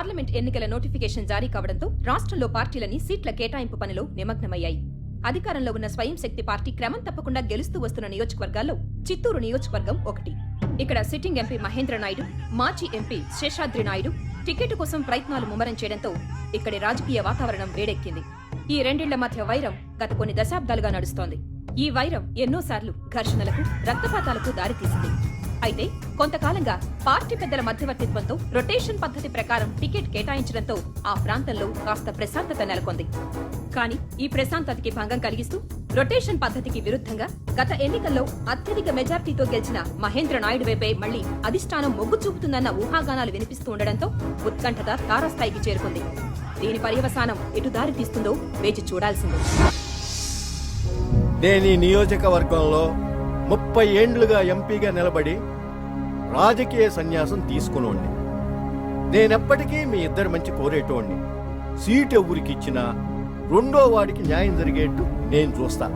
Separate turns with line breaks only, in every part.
Parliament ఎన్నికల notification జారీ కావడంతో రాష్ట్రంలో పార్టీలని సీట్ల కేటాయింపు పనిలో నిమగ్నమయ్యాయి. అధికారంలో ఉన్న స్వయం శక్తి పార్టీ క్రమం తప్పకుండా గెలుస్తూ వస్తున్న నియోజకవర్గాల్లో చిత్తూరు నియోజకవర్గం ఒకటి. ఇక్కడ సిట్టింగ్ ఎంపీ మహేంద్ర నాయుడు, మాజీ ఎంపీ శేషాద్రి నాయుడు టికెట్ కోసం ప్రయత్నాలు ముమ్మరం చేయడంతో ఇక్కడి రాజకీయ వాతావరణం వేడెక్కింది. ఈ రెండిళ్ల మధ్య వైరం గత కొన్ని దశాబ్దాలుగా నడుస్తోంది. ఈ వైరం ఎన్నోసార్లు ఘర్షణలకు, రక్తపాతాలకు దారితీసింది. అయితే కొంతకాలంగా పార్టీ పెద్దల మధ్యవర్తిత్వంతో రొటేషన్ పద్ధతి ప్రకారం టికెట్ కేటాయించడంతో ఆ ప్రాంతంలో కాస్త ప్రశాంతత నెలకొంది. కానీ ఈ ప్రశాంతతకి భంగం కలిగిస్తూ రొటేషన్ పద్ధతికి విరుద్ధంగా గత ఎన్నికల్లో అత్యధిక మెజార్టీతో గెలిచిన మహేంద్ర నాయుడు వైపే మళ్లీ అధిష్టానం మొగ్గు చూపుతుందన్న ఊహాగానాలు వినిపిస్తూ ఉండడంతో ఉత్కంఠత తారాస్థాయికి చేరుకుంది. దీని పర్యవసానం ఎటు దారి తీస్తుందో వేచి చూడాల్సిందే.
నేను ఈ నియోజకవర్గంలో 30 ఏండ్లుగా ఎంపీగా నిలబడి రాజకీయ సన్యాసం తీసుకునోండి. నేనెప్పటికీ మీ ఇద్దరు మంచి కోరేటోండి. సీట్ ఎవరికి ఇచ్చినా రెండో వాడికి న్యాయం జరిగేట్టు నేను చూస్తా.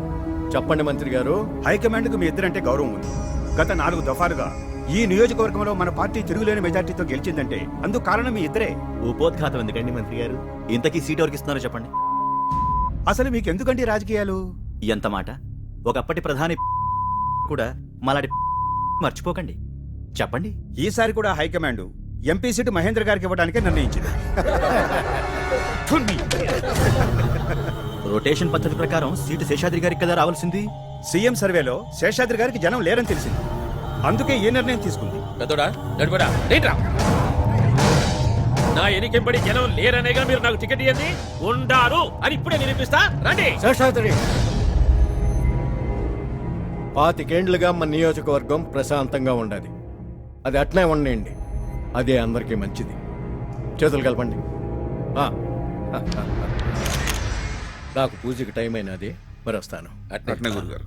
చెప్పండి మంత్రి గారు.
హైకమాండ్కు మీ ఇద్దరంటే గౌరవం ఉంది. గత 4 దఫాలుగా ఈ నియోజకవర్గంలో మన పార్టీ తిరుగులేని మెజార్టీతో గెలిచిందంటే అందుకు కారణం మీ ఇద్దరే.
ఉపోద్ఘాతం ఎందుకండి మంత్రి గారు? ఇంతకీ సీట్ ఎవరికి ఇస్తున్నారో చెప్పండి.
అసలు మీకెందుకండి రాజకీయాలు?
ఎంత మాట! ఒకప్పటి ప్రధాని కూడా మలాడి మర్చిపోకండి. చెప్పండి.
ఈసారి కూడా హైకమాండ్ ఎంపీ సీటు మహేంద్ర గారికి ఇవ్వడానికే నిర్ణయించింది.
రొటేషన్ పద్ధతి ప్రకారం సీటు శేషాద్రి గారికి కదా రావాల్సింది.
సీఎం సర్వేలో శేషాద్రి గారికి జనం లేరని తెలిసింది. అందుకే ఏ నిర్ణయం తీసుకుంది.
నా ఎన్నికెంబడి జనం లేరనేగా మీరు నాకు టికెట్ ఇవ్వండి. ఉండారు అని ఇప్పుడే నిరూపిస్తా. రండి.
శేషాద్రి, 25 ఏండ్లుగా మన నియోజకవర్గం ప్రశాంతంగా ఉండాలి. అది అట్నే ఉండేయండి. అదే అందరికీ మంచిది. చేతులు కలపండి. నాకు పూజకి టైం అయినది, మరి వస్తాను.
అట్నే గురుగారు.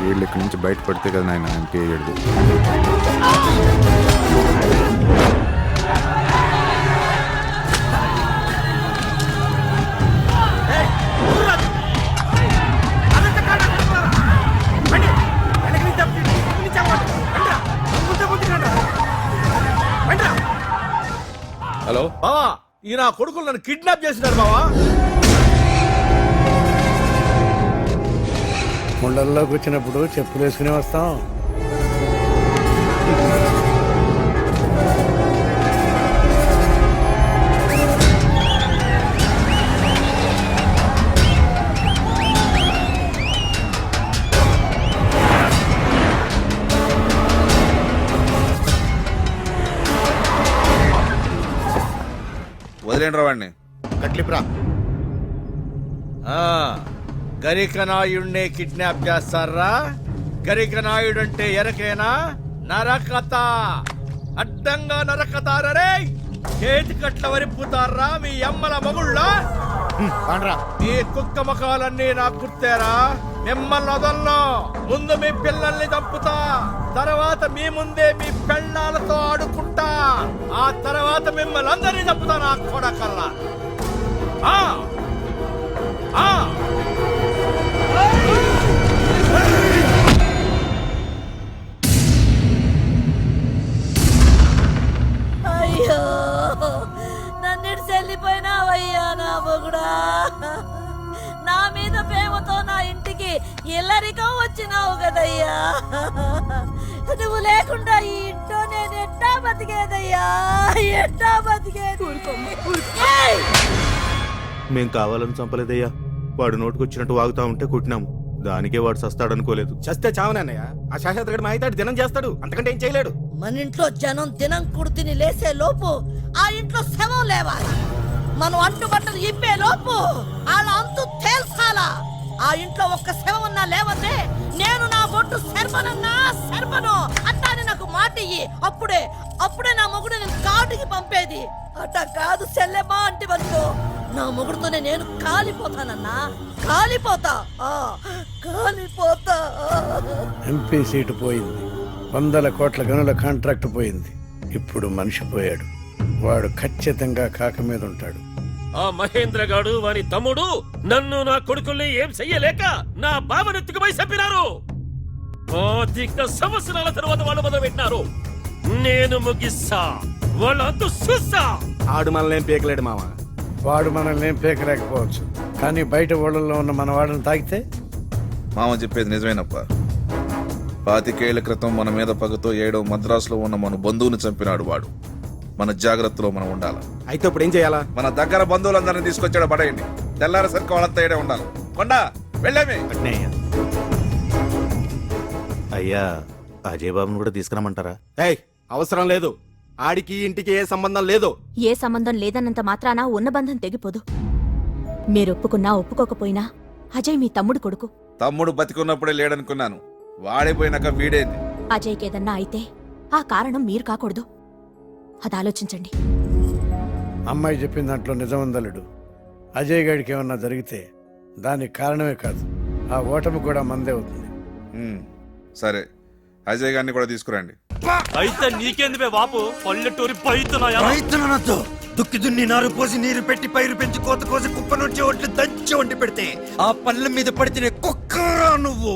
వీళ్ళు ఇక్కడి నుంచి బయటపడితే కదా నాయన ఎంపీ అయ్యాడు.
హలో బావా, ఈ నా కొడుకులు నన్ను కిడ్నాప్ చేసినారు బావా.
ముండల్లోకి వచ్చినప్పుడు చెప్పులు వేసుకుని వస్తాం.
వదిలేండి రావాడిని.
కట్లిప్రా. గరికనాయుడినే కిడ్నాప్ చేస్తారా? గరికనాయుడు అంటే ఎరకేనా? నరకత, అడ్డంగా నరకతారే. చేతి కట్ల వరిపుతారా మీ అమ్మల మగుళ్ళ? మీ కుక్క ముఖాలన్నీ నాకు గుర్తేరా? మిమ్మల్ని వదల్లో. ముందు మీ పిల్లల్ని చంపుతా, తర్వాత మీ ముందే మీ పెళ్ళాలతో ఆడుకుంటా, ఆ తర్వాత మిమ్మల్ని అందరినీ చంపుతా నా కొడకల్లా.
అయ్యో, నన్నిటి చెల్లిపోయినావయ్యా నా మొగుడా. నా మీద ప్రేమతో నా ఇంటికి ఇల్లరికం వచ్చినావు కదయ్యా. నువ్వు లేకుండా ఈ ఇంట్లో నేను ఎట్టా బతికేదయ్యా, ఎట్టా బతికేది.
మేం కావాలని చంపలేదయ్యా. వాడు నోటుకొచ్చినట్టు వాగుతా ఉంటే కొట్టినాము. దానికే వాడు సస్తాడనుకోలేదు.
చస్తే చావనన్నయ్య. ఆ శాశ్వత మా అయితే దినం చేస్తాడు, అంతకంటే ఏం చేయలేడు.
మన ఇంట్లో జనం దినం కుడితిని లేసే లోపు ఆ ఇంట్లో శవం లేవాలి. మనం అంటుబట్టలు ఇప్పే లోపు అలా అంతు తేల్చాలా. ఆ ఇంట్లో ఒక్క శవం ఉన్నా లేవతే నేను నా బొట్టు శర్మనన్నా శర్మను అట్టాని నాకు మాట ఇయ్యి. అప్పుడే నా మొగుడు నేను కాటుకి పంపేది. అట్ట కాదు చెల్లెమ్మా అంటే వద్దు. నా మొగుడుతోనే నేను కాలిపోతానన్నా, కాలిపోతా.
ఎంపీ సీటు పోయింది. వందల కోట్ల గనుల కాంట్రాక్ట్ పోయింది. ఇప్పుడు మనిషి పోయాడు. వాడు ఖచ్చితంగా కాక మీద ఉంటాడు.
ఆ మహేంద్ర గాడు వాని తమ్ముడు నన్ను నా కొడుకుల్ని ఏం చెయ్యలేక నా బావనెత్తుకుపోయి చంపినారు. 25 సంవత్సరాల తర్వాత వాళ్ళు మొదలు పెట్టినారు. నేను ముగిస్తా, వాళ్ళంతా చూస్తా.
ఆడు మనల్ని ఏం పీకలేడు మామ.
వాడు మనల్ని ఏం పీకలేకపోవచ్చు, కానీ బయట ఊళ్ళల్లో ఉన్న మన వాడిని తాకితే
మామ చెప్పేది నిజమేనప్ప. 25 ఏళ్ల క్రితం మన మీద పగతో ఏడో మద్రాసులో ఉన్న మన బంధువుని చంపినాడు వాడు. మన జాగ్రత్తలో మనం ఉండాలి.
అయితే ఇప్పుడు ఏం చేయాలా?
మన దగ్గర బంధువులందరినీ తీసుకొచ్చాడు పడేయండి. తెల్లారేసరికి వాళ్ళంతా ఏడే ఉండాలి. కొండా వెళ్ళామే.
అట్నే అయ్యా. అయ్యా అజయ్ బాబుని కూడా తీసుకురమ్మంటారా? ఏయ్ అవసరం లేదు. ఆడికి ఇంటికి ఏ సంబంధం లేదు.
ఏ సంబంధం లేదన్నంత మాత్రాన ఉన్న బంధం తెగిపోదు. మీరొప్పుకున్నా ఒప్పుకోకపోయినా అజయ్ మీ తమ్ముడు కొడుకు.
తమ్ముడు బతికున్నప్పుడే లేడనుకున్నాను. వాడిపోయినాక వీడేంది?
అజయ్కేదన్నా అయితే ఆ కారణం మీరు కాకూడదు. అది ఆలోచించండి.
అమ్మాయి చెప్పిన దాంట్లో నిజం ఉందలుడు. అజయ్ గారికి ఏమన్నా జరిగితే దానికి కారణమే కాదు, ఆ ఓటమి కూడా మందే అవుతుంది.
సరే, అజయ్ గారిని కూడా తీసుకురండి.
అయితే నీకేంది బాపు, పల్లెటూరి పైతున్నాయా?
దుక్కి దున్ని నారు పోసి నీరు పెట్టి పైరు పెంచి కోత కోసి కుప్ప నుంచి ఒట్లు దంచి వండి పెడితే ఆ పళ్ళెం మీద పడితేనే కుక్కరా నువ్వు.